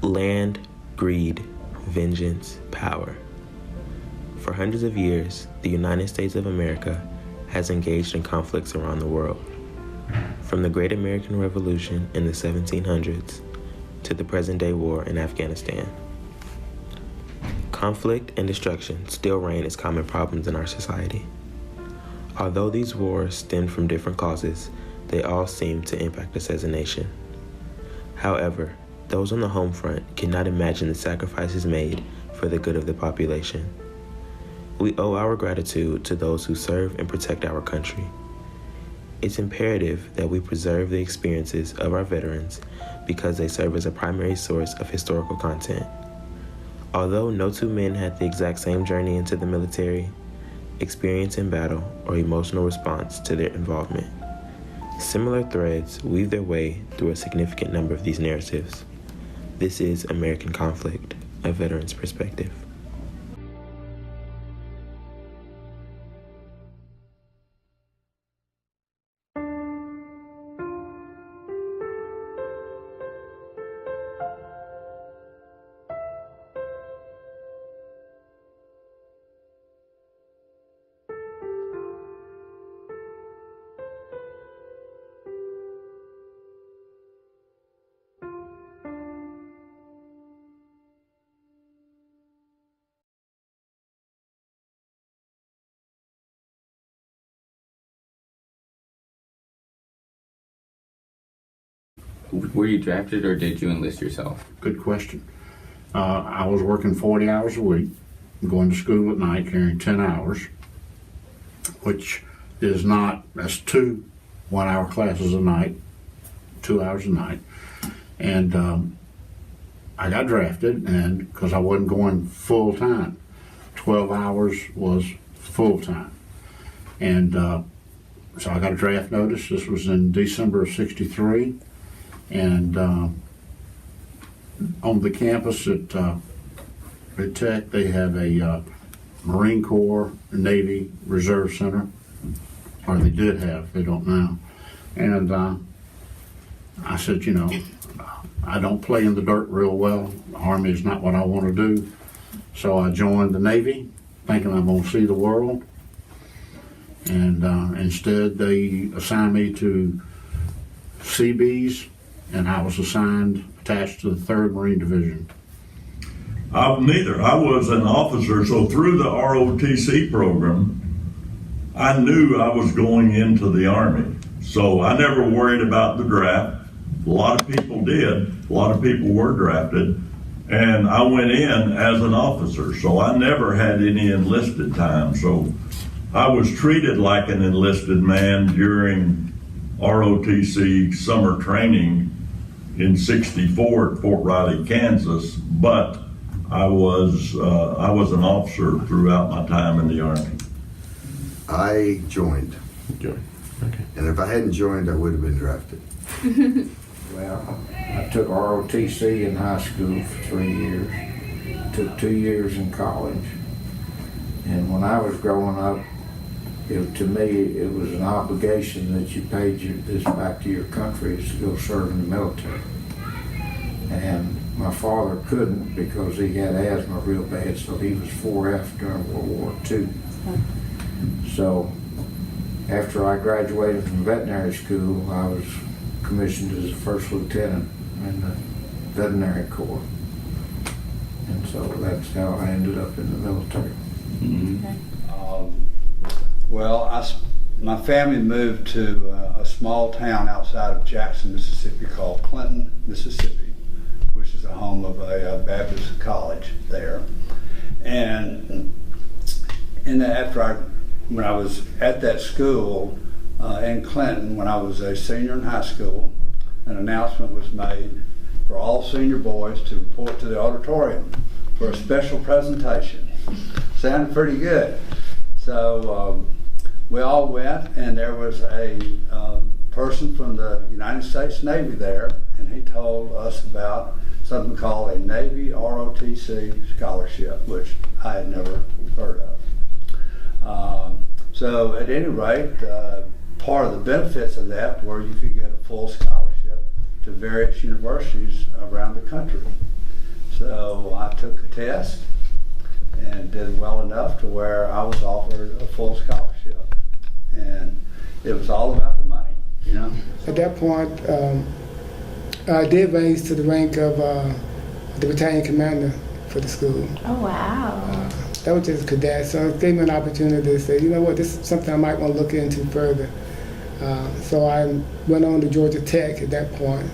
Land, greed, vengeance, power. For hundreds of years, the United States of America has engaged in conflicts around the world. From the Great American Revolution in the 1700s to the present-day war in Afghanistan. Conflict and destruction still reign as common problems in our society. Although these wars stem from different causes, they all seem to impact us as a nation. However, those on the home front cannot imagine the sacrifices made for the good of the population. We owe our gratitude to those who serve and protect our country. It's imperative that we preserve the experiences of our veterans because they serve as a primary source of historical content. Although no two men had the exact same journey into the military, experience in battle, or emotional response to their involvement, similar threads weave their way through a significant number of these narratives. This is American Conflict, a veteran's perspective. Were you drafted or did you enlist yourself? Good question. I was working 40 hours a week, going to school at night, carrying 10 hours, which is not, that's 2 one-hour classes a night, 2 hours a night. And I got drafted, and because I wasn't going full-time, 12 hours was full-time. And so I got a draft notice. This was in December of '63. And on the campus at Tech, they have a Marine Corps, Navy Reserve Center, or they did have, they don't now. And I said, you know, I don't play in the dirt real well. The Army is not what I want to do. So I joined the Navy, thinking I'm going to see the world. And instead, they assigned me to Seabees, and I was attached to the 3rd Marine Division. Neither. I was an officer, so through the ROTC program, I knew I was going into the Army. So I never worried about the draft. A lot of people did. A lot of people were drafted. And I went in as an officer, so I never had any enlisted time. So I was treated like an enlisted man during ROTC summer training in '64 at Fort Riley, Kansas, but I was an officer throughout my time in the Army. I joined. Okay. And if I hadn't joined, I would have been drafted. Well, I took ROTC in high school for 3 years, took 2 years in college, and when I was growing up, to me, it was an obligation that you paid this back to your country is to go serve in the military. And my father couldn't because he had asthma real bad, so he was 4F during World War II. So after I graduated from veterinary school, I was commissioned as a first lieutenant in the veterinary corps. And so that's how I ended up in the military. Mm-hmm. Okay. Well, my family moved to a small town outside of Jackson, Mississippi called Clinton, Mississippi, which is the home of a Baptist college there. And when I was at that school in Clinton, when I was a senior in high school, an announcement was made for all senior boys to report to the auditorium for a special presentation. Sounded pretty good. So we all went, and there was a person from the United States Navy there, and he told us about something called a Navy ROTC scholarship, which I had never heard of. So at any rate, part of the benefits of that were you could get a full scholarship to various universities around the country. So I took a test and did well enough to where I was offered a full scholarship. And it was all about the money, you know? At that point, I did raise to the rank of the battalion commander for the school. Oh, wow. That was just a cadet, so it gave me an opportunity to say, you know what, this is something I might want to look into further. So I went on to Georgia Tech at that point,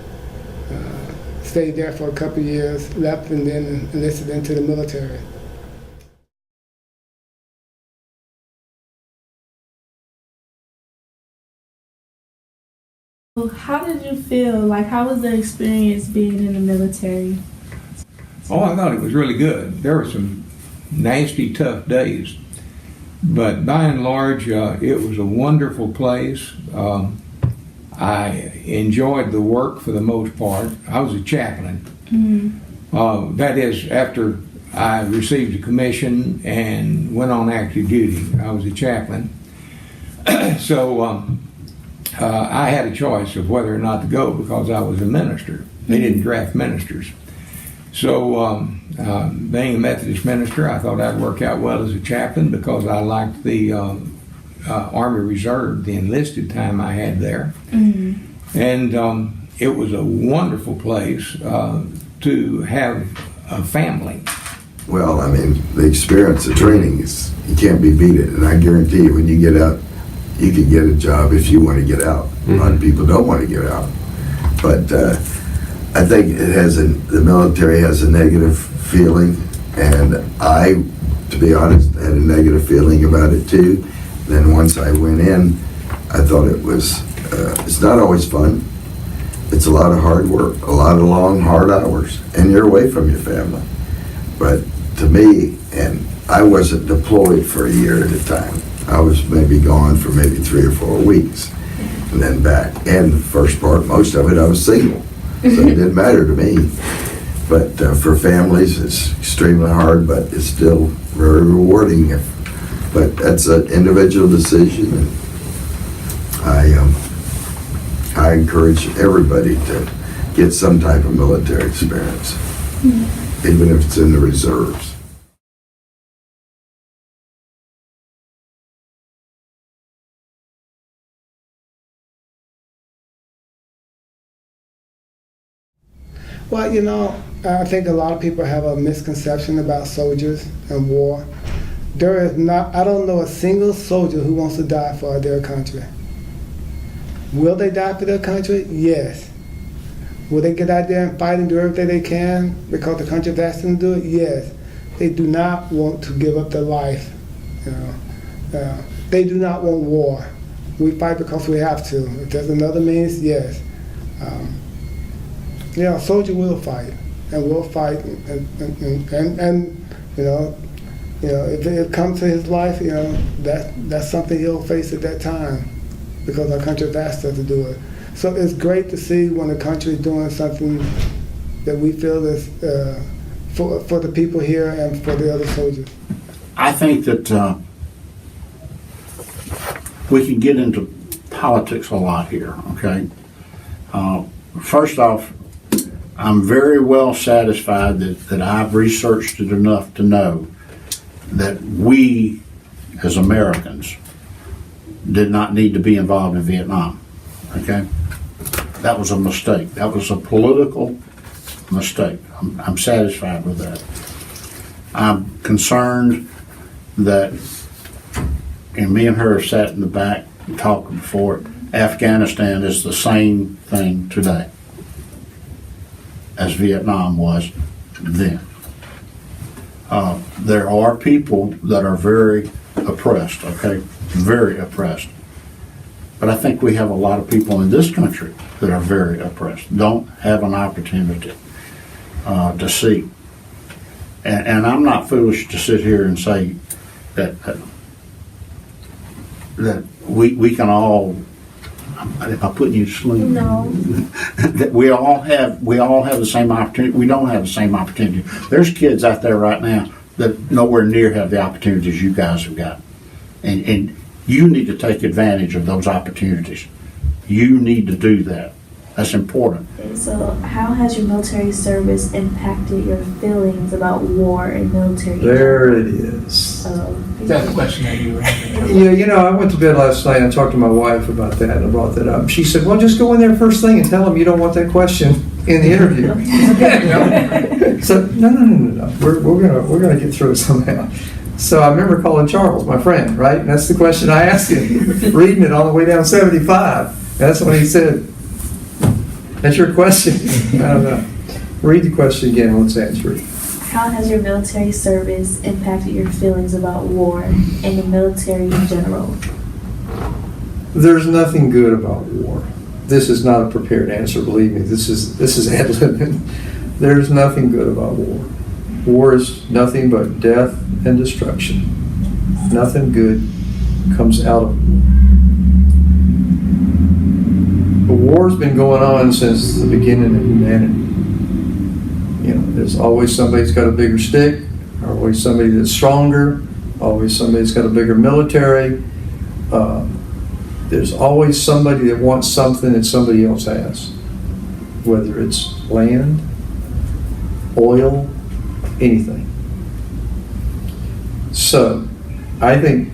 stayed there for a couple of years, left, and then enlisted into the military. How did you feel? Like, how was the experience being in the military? Oh, I thought it was really good. There were some nasty, tough days, but by and large, it was a wonderful place. I enjoyed the work for the most part. I was a chaplain. Mm-hmm. That is, after I received a commission and went on active duty, I was a chaplain. So I had a choice of whether or not to go because I was a minister. They didn't draft ministers. So being a Methodist minister, I thought I'd work out well as a chaplain because I liked the Army Reserve, the enlisted time I had there. Mm-hmm. And it was a wonderful place to have a family. Well, I mean, the experience of training is, you can't be beat it. And I guarantee you, when you get out, you can get a job if you want to get out. Mm-hmm. A lot of people don't want to get out. But I think the military has a negative feeling, and I, to be honest, had a negative feeling about it too. Then once I went in, I thought it was, it's not always fun. It's a lot of hard work, a lot of long, hard hours, and you're away from your family. But to me, and I wasn't deployed for a year at a time. I was maybe gone for maybe 3 or 4 weeks, and then back. And the first part, most of it, I was single. So it didn't matter to me. But for families, it's extremely hard, but it's still very rewarding. But that's an individual decision, and I encourage everybody to get some type of military experience, even if it's in the reserves. Well, you know, I think a lot of people have a misconception about soldiers and war. There is not, I don't know a single soldier who wants to die for their country. Will they die for their country? Yes. Will they get out there and fight and do everything they can because the country has asked them to do it? Yes. They do not want to give up their life. You know, they do not want war. We fight because we have to. If there's another means, yes. Yeah, a soldier will fight, and will fight, and you know, if it comes to his life, you know, that's something he'll face at that time, because our country has asked us to do it. So it's great to see when the country is doing something that we feel is for the people here and for the other soldiers. I think that we can get into politics a lot here, okay? First off, I'm very well satisfied that I've researched it enough to know that we, as Americans, did not need to be involved in Vietnam, okay? That was a mistake. That was a political mistake. I'm satisfied with that. I'm concerned that, and me and her have sat in the back and talked before, Afghanistan is the same thing today as Vietnam was then. There are people that are very oppressed, okay? Very oppressed. But I think we have a lot of people in this country that are very oppressed, don't have an opportunity to see. And I'm not foolish to sit here and say that we can all, if I put you to sleep, No. that we all have the same opportunity. We don't have the same opportunity. There's kids out there right now that nowhere near have the opportunities you guys have got, and you need to take advantage of those opportunities. You need to do that. That's important. Okay, so how has your military service impacted your feelings about war and military? There it is. Is that the question that you were having? Yeah, you know, I went to bed last night and I talked to my wife about that and I brought that up. She said, well, just go in there first thing and tell them you don't want that question in the interview. So, no. We're gonna get through it somehow. So I remember calling Charles, my friend, right? And that's the question I asked him, reading it on the way down 75. That's when he said, that's your question? I don't know. Read the question again, let's answer it. How has your military service impacted your feelings about war and the military in general? There's nothing good about war. This is not a prepared answer, believe me. This is ad-libbing. There's nothing good about war. War is nothing but death and destruction. Nothing good comes out of war. The war's been going on since the beginning of humanity. You know, there's always somebody that's got a bigger stick, always somebody that's stronger, always somebody that's got a bigger military. There's always somebody that wants something that somebody else has, whether it's land, oil, anything. So, I think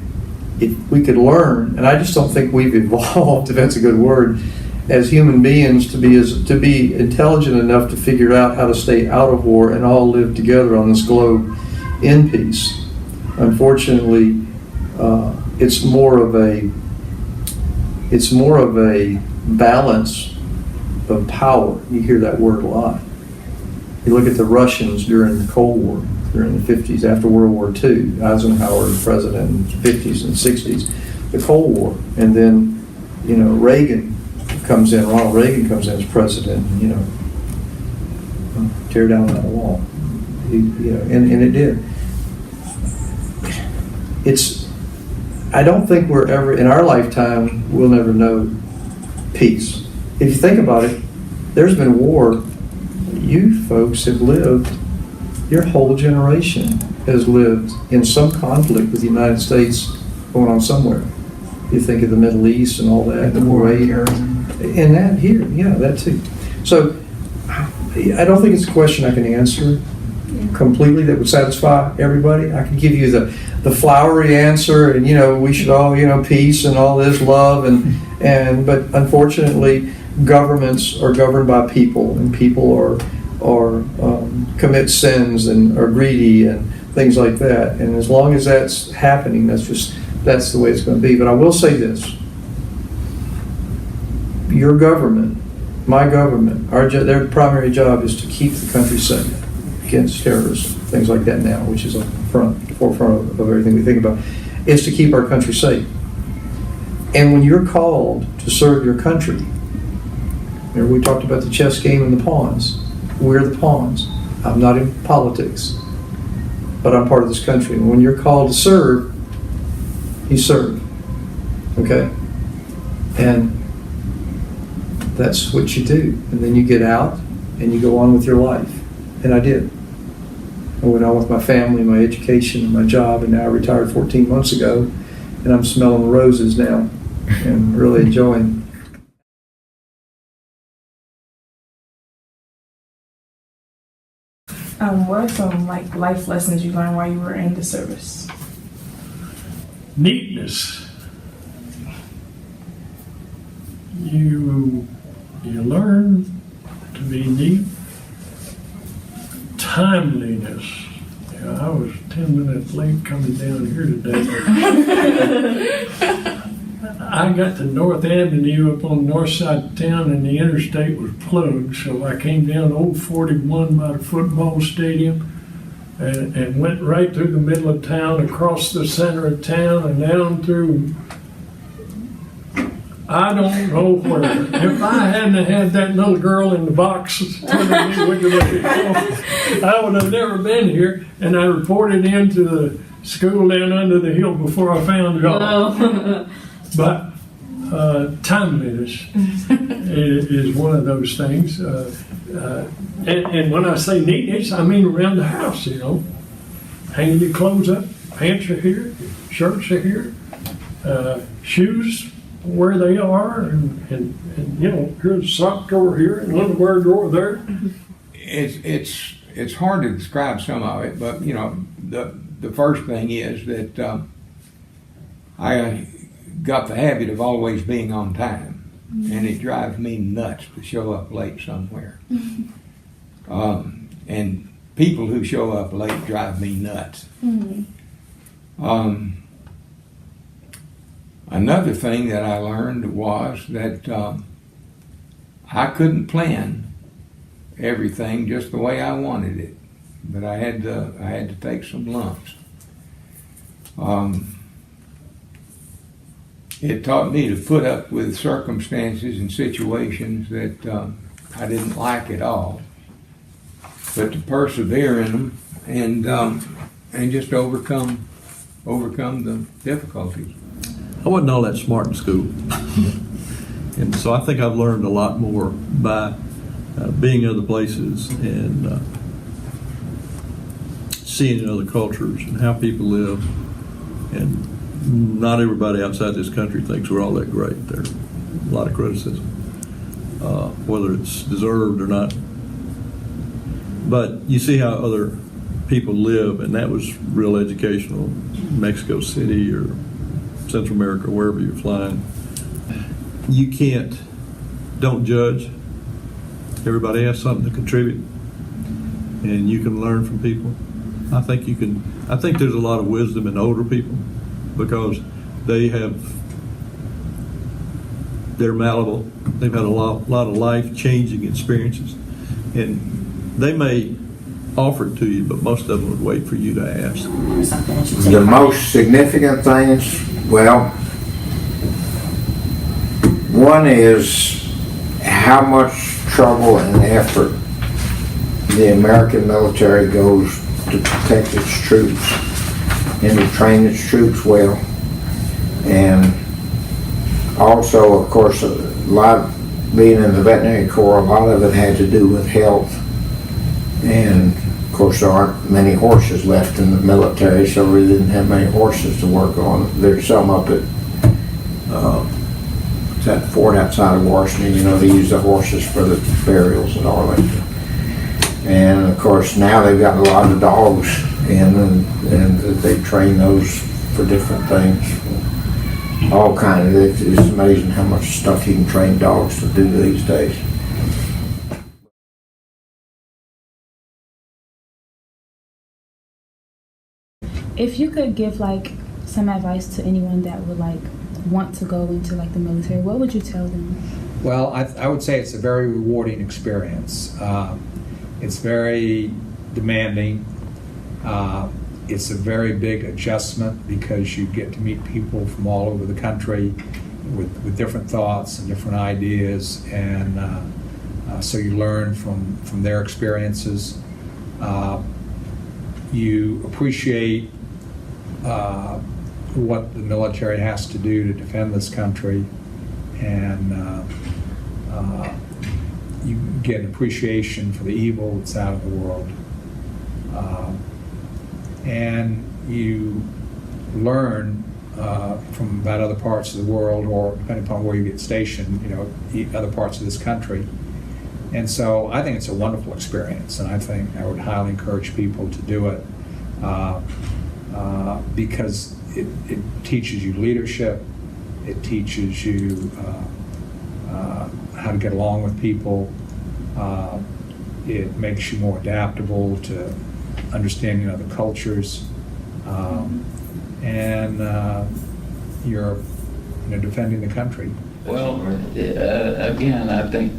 if we could learn, and I just don't think we've evolved, if that's a good word, as human beings to be intelligent enough to figure out how to stay out of war and all live together on this globe in peace. Unfortunately, it's more of a balance of power. You hear that word a lot. You look at the Russians during the Cold War, during the 50s, after World War II, Eisenhower was president in the 50s and 60s, the Cold War, and then, you know, Ronald Reagan comes in as president, you know, tear down that wall. And it did. I don't think we're ever, in our lifetime, we'll never know peace. If you think about it, there's been war. You folks have lived, your whole generation has lived in some conflict with the United States going on somewhere. You think of the Middle East and all that, the Kuwait, and that here, yeah, that too. So I don't think it's a question I can answer completely that would satisfy everybody. I can give you the flowery answer, and, you know, we should all, you know, peace and all this love, but unfortunately, governments are governed by people, and people are commit sins and are greedy and things like that. And as long as that's happening, that's the way it's going to be. But I will say this: your government, my government, their primary job is to keep the country safe against terrorism, things like that now, which is on the forefront of everything we think about, is to keep our country safe. And when you're called to serve your country, remember we talked about the chess game and the pawns. We're the pawns. I'm not in politics, but I'm part of this country. And when you're called to serve, you serve. Okay? And that's what you do. And then you get out and you go on with your life. And I did. I went on with my family, my education, and my job, and now I retired 14 months ago, and I'm smelling the roses now and really enjoying. What are some life lessons you learned while you were in the service? Neatness. You learn to be neat. Timeliness. I was 10 minutes late coming down here today. I got to North Avenue up on the north side of town, and the interstate was plugged, so I came down Old 41 by the football stadium and went right through the middle of town, across the center of town, and down through I don't know where. If I hadn't had that little girl in the box telling me what to do, I would have never been here. And I reported into the school down under the hill before I found y'all. Oh. But timeliness is one of those things. And when I say neatness, I mean around the house, you know. Hanging your clothes up, pants are here, shirts are here, shoes where they are, and you know, here's a sock drawer here and underwear drawer there. It's hard to describe some of it, but you know, the first thing is that I got the habit of always being on time, and it drives me nuts to show up late somewhere. And people who show up late drive me nuts. Another thing that I learned was that I couldn't plan everything just the way I wanted it, but I had to take some lumps. It taught me to put up with circumstances and situations that I didn't like at all, but to persevere in them and just overcome the difficulties. I wasn't all that smart in school, and so I think I've learned a lot more by being in other places and seeing other cultures and how people live. And not everybody outside this country thinks we're all that great. There's a lot of criticism, whether it's deserved or not. But you see how other people live, and that was real educational. Mexico City or Central America, wherever you're flying. Don't judge. Everybody has something to contribute, and you can learn from people. I think there's a lot of wisdom in older people because they're malleable. They've had a lot of life-changing experiences, and they may offer it to you, but most of them would wait for you to ask. The most significant things, well, one is how much trouble and effort the American military goes to protect its troops and to train its troops well. And also, of course, a lot, being in the veterinary corps, a lot of it had to do with health. And of course, there aren't many horses left in the military, so we didn't have many horses to work on. There's some up at that fort outside of Washington. You know, they use the horses for the burials in Arlington. And of course, now they've got a lot of dogs in, and they train those for different things. All kinds of. It's amazing how much stuff you can train dogs to do these days. If you could give like some advice to anyone that would like want to go into like the military, what would you tell them? Well, I would say it's a very rewarding experience. It's very demanding. It's a very big adjustment because you get to meet people from all over the country with different thoughts and different ideas, and so you learn from their experiences. You appreciate what the military has to do to defend this country, and you get an appreciation for the evil that's out of the world. And you learn from about other parts of the world, or depending upon where you get stationed, you know, other parts of this country. And so I think it's a wonderful experience, and I think I would highly encourage people to do it because it teaches you leadership, it teaches you how to get along with people, it makes you more adaptable to understanding other cultures, and you're defending the country. Well, again, I think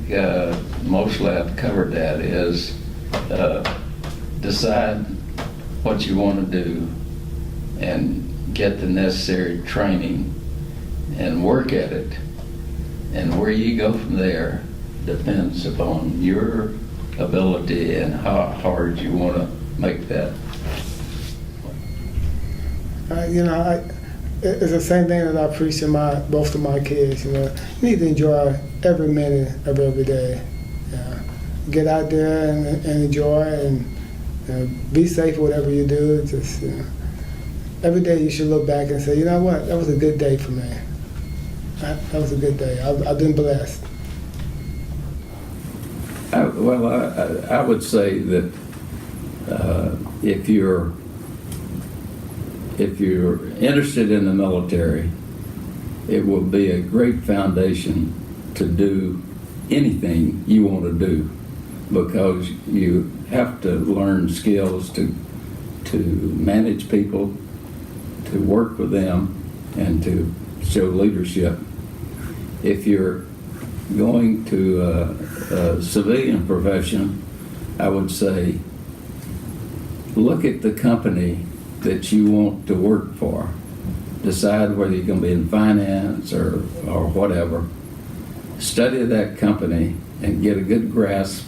mostly I've covered that is decide what you want to do and get the necessary training and work at it. And where you go from there depends upon your ability and how hard you want to make that. It's the same thing that I preach to both of my kids. You need to enjoy every minute of every day. Get out there and enjoy, and be safe whatever you do. Just every day you should look back and say, you know what, that was a good day for me. that was a good day. I've been blessed. I would say that if you're interested in the military, it will be a great foundation to do anything you want to do, because you have to learn skills to manage people, to work with them, and to show leadership. If you're going to a civilian profession, I would say look at the company that you want to work for. Decide whether you're going to be in finance or whatever. Study that company and get a good grasp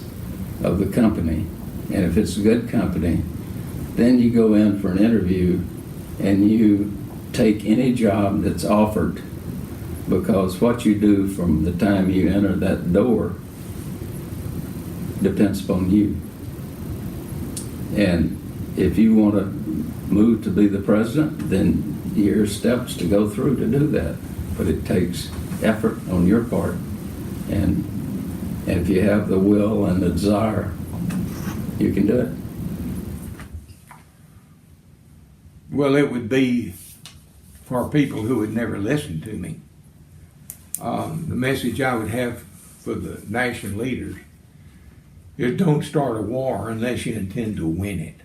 of the company. And if it's a good company, then you go in for an interview and you take any job that's offered, because what you do from the time you enter that door depends upon you. And if you want to move to be the president, then here's steps to go through to do that. But it takes effort on your part. And if you have the will and the desire, you can do it. Well, it would be for people who would never listen to me. The message I would have for the national leaders is don't start a war unless you intend to win it.